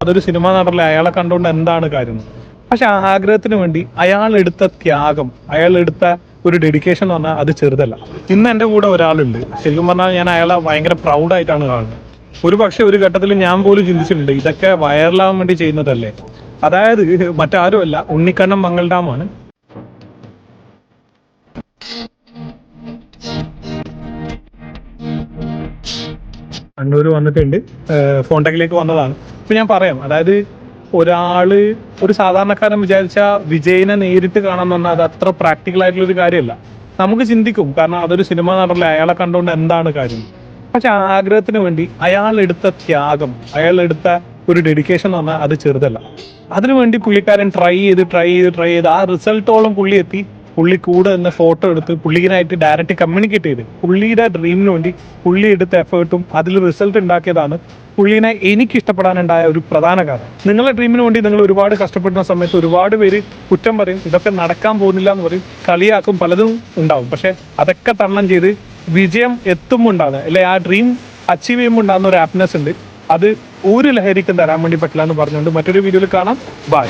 അതൊരു സിനിമ നടല്ലേ, അയാളെ കണ്ടുകൊണ്ട് എന്താണ് കാര്യം? പക്ഷെ ആ ആഗ്രഹത്തിന് വേണ്ടി അയാൾ എടുത്ത ത്യാഗം, അയാൾ എടുത്ത ഒരു ഡെഡിക്കേഷൻ എന്ന് പറഞ്ഞാൽ അത് ചെറുതല്ല. ഇന്ന് എൻ്റെ കൂടെ ഒരാളുണ്ട്, ശരിക്കും പറഞ്ഞാൽ ഞാൻ അയാളെ ഭയങ്കര പ്രൗഡായിട്ടാണ് കാണുന്നത്. ഒരു പക്ഷെ ഒരു ഘട്ടത്തിൽ ഞാൻ പോലും ചിന്തിച്ചിട്ടുണ്ട്, ഇതൊക്കെ വൈറലാവാൻ വേണ്ടി ചെയ്യുന്നതല്ലേ. അതായത് മറ്റാരുമല്ല, ഉണ്ണിക്കണ്ണൻ മംഗൾഡാമാണ്. കണ്ണൂർ വന്നിട്ടുണ്ട്, ഫോൺടെക്കിലേക്ക് വന്നതാണ്. ഇപ്പൊ ഞാൻ പറയാം, അതായത് ഒരു സാധാരണക്കാരൻ വിചാരിച്ച വിജയിനെ നേരിട്ട് കാണാന്ന് പറഞ്ഞാൽ അത് അത്ര പ്രാക്ടിക്കൽ ആയിട്ടുള്ള ഒരു കാര്യമല്ല. നമുക്ക് ചിന്തിക്കും, കാരണം അതൊരു സിനിമ നടല്ലേ, അയാളെ കണ്ടുകൊണ്ട് എന്താണ് കാര്യം? പക്ഷെ ആ ആഗ്രഹത്തിന് വേണ്ടി അയാൾ എടുത്ത ത്യാഗം, അയാൾ എടുത്ത ഒരു ഡെഡിക്കേഷൻ എന്ന് പറഞ്ഞാൽ അത് ചെറുതല്ല. അതിനുവേണ്ടി പുള്ളിക്കാരൻ ട്രൈ ചെയ്ത് ആ റിസൾട്ടോളം പുള്ളി എത്തി. പുള്ളി കൂടെ നിന്ന് ഫോട്ടോ എടുത്ത് പുള്ളിക്കാനായിട്ട് ഡയറക്റ്റ് കമ്മ്യൂണിക്കേറ്റ് ചെയ്ത് പുള്ളിയുടെ ഡ്രീമിന് വേണ്ടി പുള്ളി എടുത്ത എഫേർട്ടും അതിൽ റിസൾട്ട് ഉണ്ടാക്കിയതാണ് പുള്ളിനെ എനിക്ക് ഇഷ്ടപ്പെടാനുണ്ടായ ഒരു പ്രധാന കാരണം. നിങ്ങളുടെ ഡ്രീമിന് വേണ്ടി നിങ്ങൾ ഒരുപാട് കഷ്ടപ്പെടുന്ന സമയത്ത് ഒരുപാട് പേര് കുറ്റം പറയും, ഇതൊക്കെ നടക്കാൻ പോകുന്നില്ല എന്ന് പറയും, കളിയാക്കും, പലതും ഉണ്ടാവും. പക്ഷെ അതൊക്കെ തരണം ചെയ്ത് വിജയം എത്തുമ്പോൾ ഉണ്ടാകുന്നത്, അല്ലെ ആ ഡ്രീം അച്ചീവ് ചെയ്യുമ്പോൾ ഉണ്ടാകുന്ന ഒരു ഹാപ്പിനെസ് ഉണ്ട്. അത് ഒരു ലഹരിക്കും തരാൻ വേണ്ടി പറ്റില്ല എന്ന് പറഞ്ഞുകൊണ്ട് മറ്റൊരു വീഡിയോയിൽ കാണാം. ബൈ.